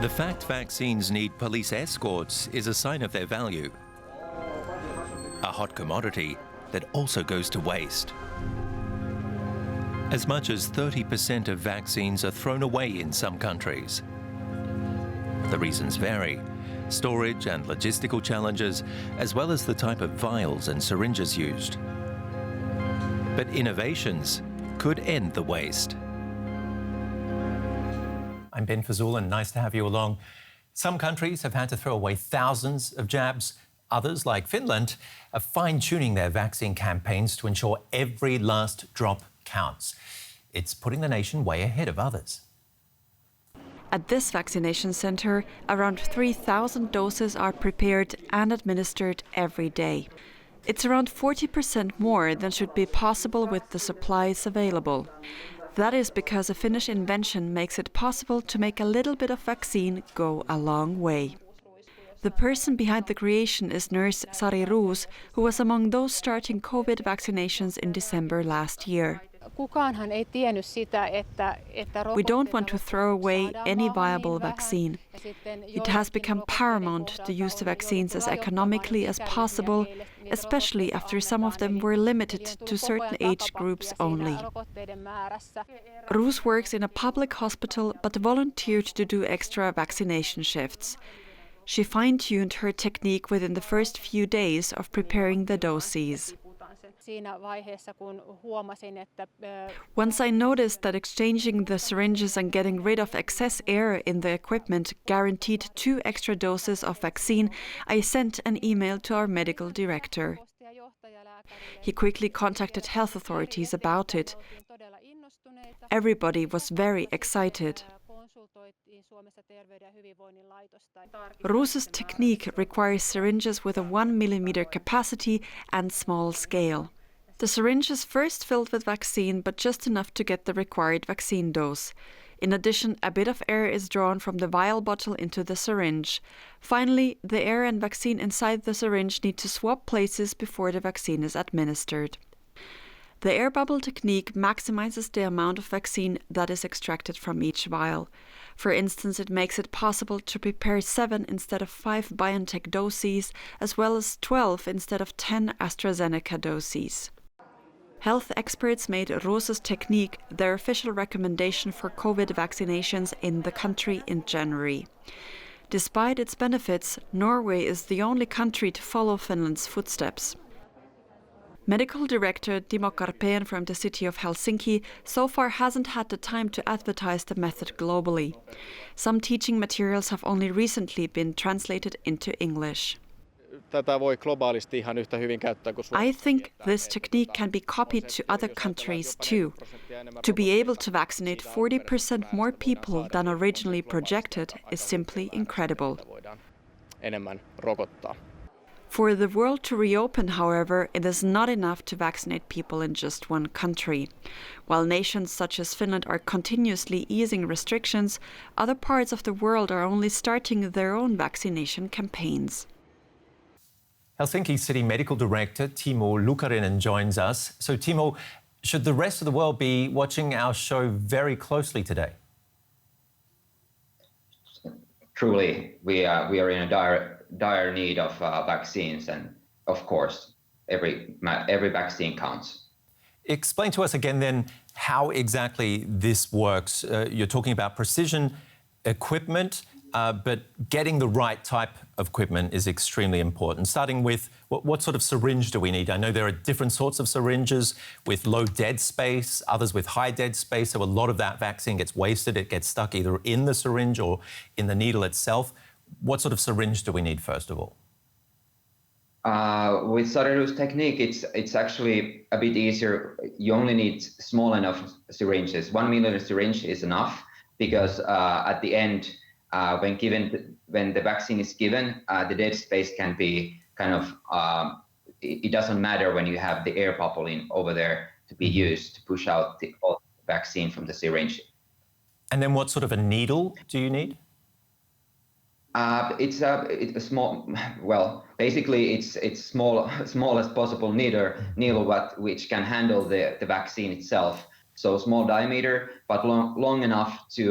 The fact vaccines need police escorts is a sign of their value. A hot commodity that also goes to waste. As much as 30% of vaccines are thrown away in some countries. The reasons vary: storage and logistical challenges, as well as the type of vials and syringes used. But innovations could end the waste. I'm Ben Fazul, nice to have you along. Some countries have had to throw away thousands of jabs. Others, like Finland, are fine-tuning their vaccine campaigns to ensure every last drop counts. It's putting the nation way ahead of others. At this vaccination centre, around 3,000 doses are prepared and administered every day. It's around 40% more than should be possible with the supplies available. That is because a Finnish invention makes it possible to make a little bit of vaccine go a long way. The person behind the creation is nurse Sari Roos, who was among those starting COVID vaccinations in December last year. We don't want to throw away any viable vaccine. It has become paramount to use the vaccines as economically as possible, especially after some of them were limited to certain age groups only. Roos works in a public hospital but volunteered to do extra vaccination shifts. She fine-tuned her technique within the first few days of preparing the doses. Once I noticed that exchanging the syringes and getting rid of excess air in the equipment guaranteed 2 extra doses of vaccine, I sent an email to our medical director. He quickly contacted health authorities about it. Everybody was very excited. Roos's technique requires syringes with a 1 millimeter capacity and small scale. The syringe is first filled with vaccine, but just enough to get the required vaccine dose. In addition, a bit of air is drawn from the vial bottle into the syringe. Finally, the air and vaccine inside the syringe need to swap places before the vaccine is administered. The air bubble technique maximizes the amount of vaccine that is extracted from each vial. For instance, it makes it possible to prepare 7 instead of 5 BioNTech doses, as well as 12 instead of 10 AstraZeneca doses. Health experts made Roos's technique their official recommendation for COVID vaccinations in the country in January. Despite its benefits, Norway is the only country to follow Finland's footsteps. Medical director Timo Karpeen from the city of Helsinki so far hasn't had the time to advertise the method globally. Some teaching materials have only recently been translated into English. I think this technique can be copied to other countries too. To be able to vaccinate 40% more people than originally projected is simply incredible. For the world to reopen, however, it is not enough to vaccinate people in just one country. While nations such as Finland are continuously easing restrictions, other parts of the world are only starting their own vaccination campaigns. Helsinki City Medical Director Timo Lukarinen joins us. So Timo, should the rest of the world be watching our show very closely today? Truly, we are in a dire need of vaccines, and of course, every vaccine counts. Explain to us again then how exactly this works. You're talking about precision equipment, but getting the right type of equipment is extremely important. Starting with what sort of syringe do we need? I know there are different sorts of syringes with low dead space, others with high dead space, so a lot of that vaccine gets wasted. It gets stuck either in the syringe or in the needle itself. What sort of syringe do we need, first of all? With Sari Roos' technique, it's actually a bit easier. You only need small enough syringes. 1 millimeter syringe is enough because at the end, when the vaccine is given, the dead space can be kind of, it doesn't matter when you have the air bubble over there to be used to push out the vaccine from the syringe. And then what sort of a needle do you need? It's a small. Well, basically, it's small as possible needle, which can handle the vaccine itself. So small diameter, but long enough to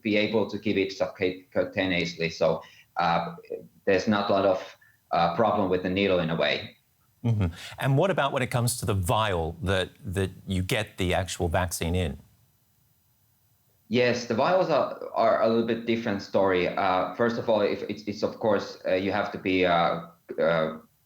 be able to give it subcutaneously. So there's not a lot of problem with the needle in a way. Mm-hmm. And what about when it comes to the vial that you get the actual vaccine in? Yes, the vials are a little bit different story. First of all, if it's of course you have to be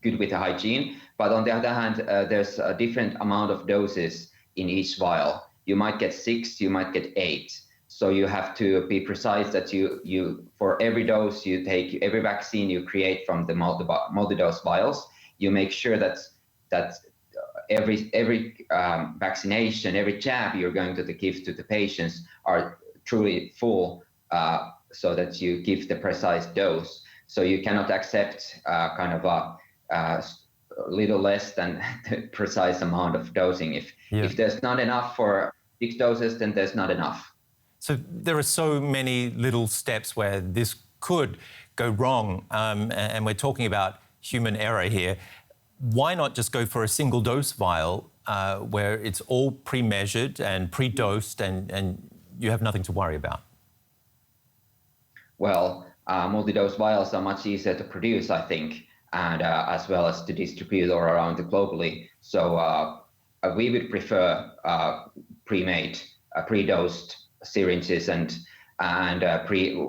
good with the hygiene, but on the other hand, there's a different amount of doses in each vial. You might get 6, you might get 8. So you have to be precise that you for every dose you take, every vaccine you create from the multi-dose vials, you make sure that every vaccination, every jab you're going to give to the patients are truly full, so that you give the precise dose. So you cannot accept kind of a little less than the precise amount of dosing. If there's not enough for 6 doses, then there's not enough. So there are so many little steps where this could go wrong, and we're talking about human error here. Why not just go for a single dose vial where it's all pre-measured and pre-dosed and you have nothing to worry about? Well, multi-dose vials are much easier to produce, I think, and as well as to distribute all around globally. So we would prefer pre-made, pre-dosed syringes and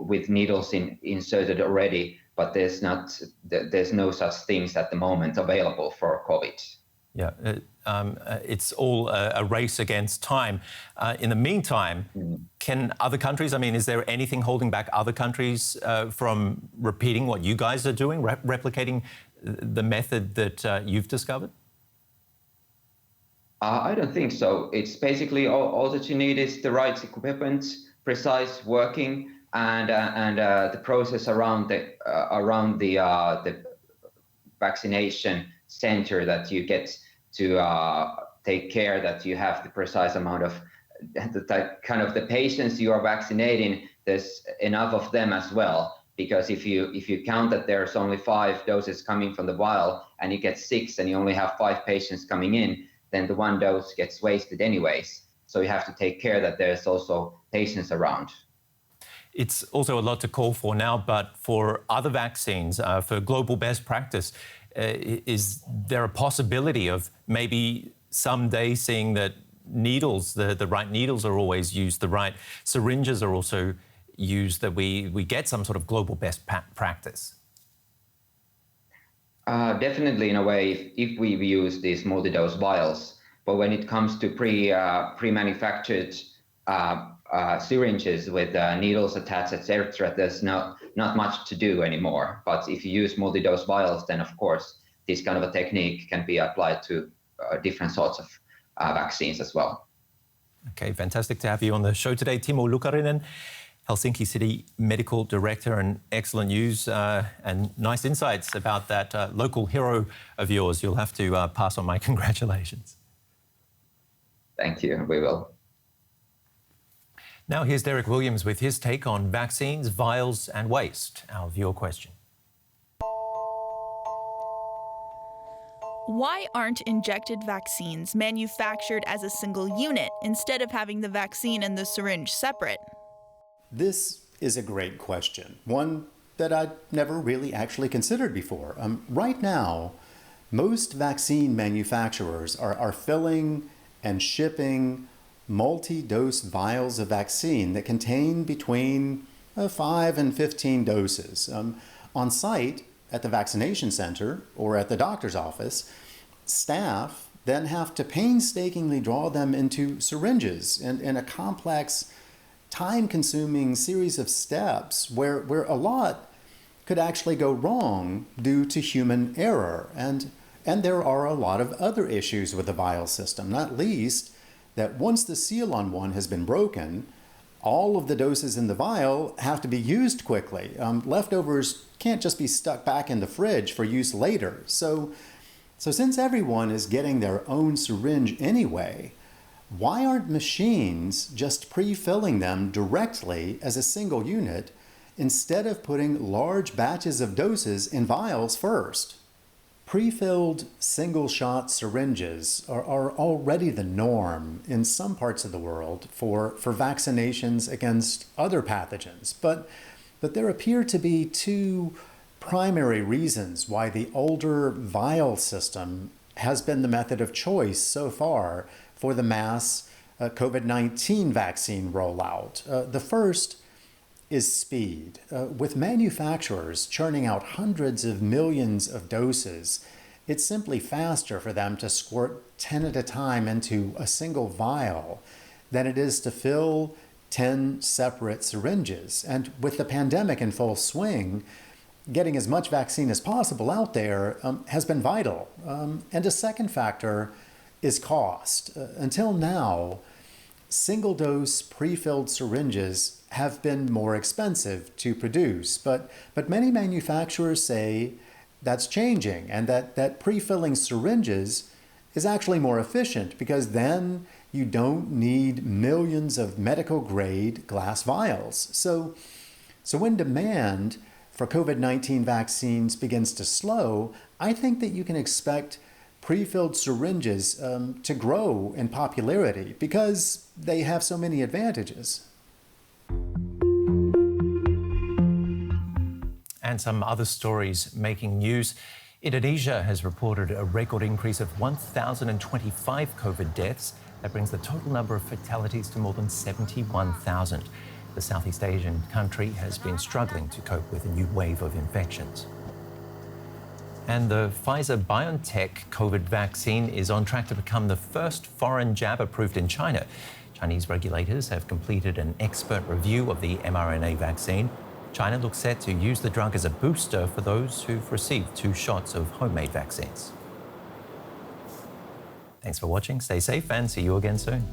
with needles inserted already. But there's no such things at the moment available for COVID. Yeah, it's all a race against time. In the meantime, can other countries, I mean, is there anything holding back other countries from repeating what you guys are doing, replicating the method that you've discovered? I don't think so. It's basically all that you need is the right equipment, precise working, and the process around the vaccination center, that you get to take care that you have the precise amount of the patients you are vaccinating. There's enough of them as well, because if you count that there's only 5 doses coming from the vial and you get 6 and you only have 5 patients coming in, then the 1 dose gets wasted anyways. So you have to take care that there's also patients around. It's also a lot to call for now, but for other vaccines, for global best practice, is there a possibility of maybe someday seeing that needles, the right needles are always used, the right syringes are also used, that we get some sort of global best practice? Definitely, in a way, if we use these multi-dose vials. But when it comes to pre-manufactured syringes with needles attached, etc., there's not much to do anymore. But if you use multi-dose vials, then of course this kind of a technique can be applied to different sorts of vaccines as well. Okay, fantastic to have you on the show today, Timo Lukarinen, Helsinki City Medical Director, and excellent news and nice insights about that local hero of yours. You'll have to pass on my congratulations. Thank you, we will. Now here's Derek Williams with his take on vaccines, vials and waste. Our viewer question. Why aren't injected vaccines manufactured as a single unit instead of having the vaccine and the syringe separate? This is a great question, one that I'd never really actually considered before. Right now, most vaccine manufacturers are filling and shipping multi-dose vials of vaccine that contain between 5 and 15 doses. On site at the vaccination center or at the doctor's office, staff then have to painstakingly draw them into syringes in a complex, time-consuming series of steps where a lot could actually go wrong due to human error. And there are a lot of other issues with the vial system, not least that once the seal on one has been broken, all of the doses in the vial have to be used quickly. Leftovers can't just be stuck back in the fridge for use later. So since everyone is getting their own syringe anyway, why aren't machines just pre-filling them directly as a single unit instead of putting large batches of doses in vials first? Pre-filled single-shot syringes are already the norm in some parts of the world for vaccinations against other pathogens. But there appear to be two primary reasons why the older vial system has been the method of choice so far for the mass COVID-19 vaccine rollout. The first is speed. With manufacturers churning out hundreds of millions of doses, it's simply faster for them to squirt 10 at a time into a single vial than it is to fill 10 separate syringes. And with the pandemic in full swing, getting as much vaccine as possible out there has been vital. And a second factor is cost. Until now, single-dose pre-filled syringes have been more expensive to produce, but many manufacturers say that's changing, and that pre-filling syringes is actually more efficient because then you don't need millions of medical-grade glass vials. So when demand for COVID-19 vaccines begins to slow, I think that you can expect pre-filled syringes to grow in popularity because they have so many advantages. And some other stories making news. Indonesia has reported a record increase of 1,025 COVID deaths. That brings the total number of fatalities to more than 71,000. The Southeast Asian country has been struggling to cope with a new wave of infections. And the Pfizer-BioNTech COVID vaccine is on track to become the first foreign jab approved in China. Chinese regulators have completed an expert review of the mRNA vaccine. China looks set to use the drug as a booster for those who've received 2 shots of homemade vaccines. Thanks for watching, stay safe, and see you again soon.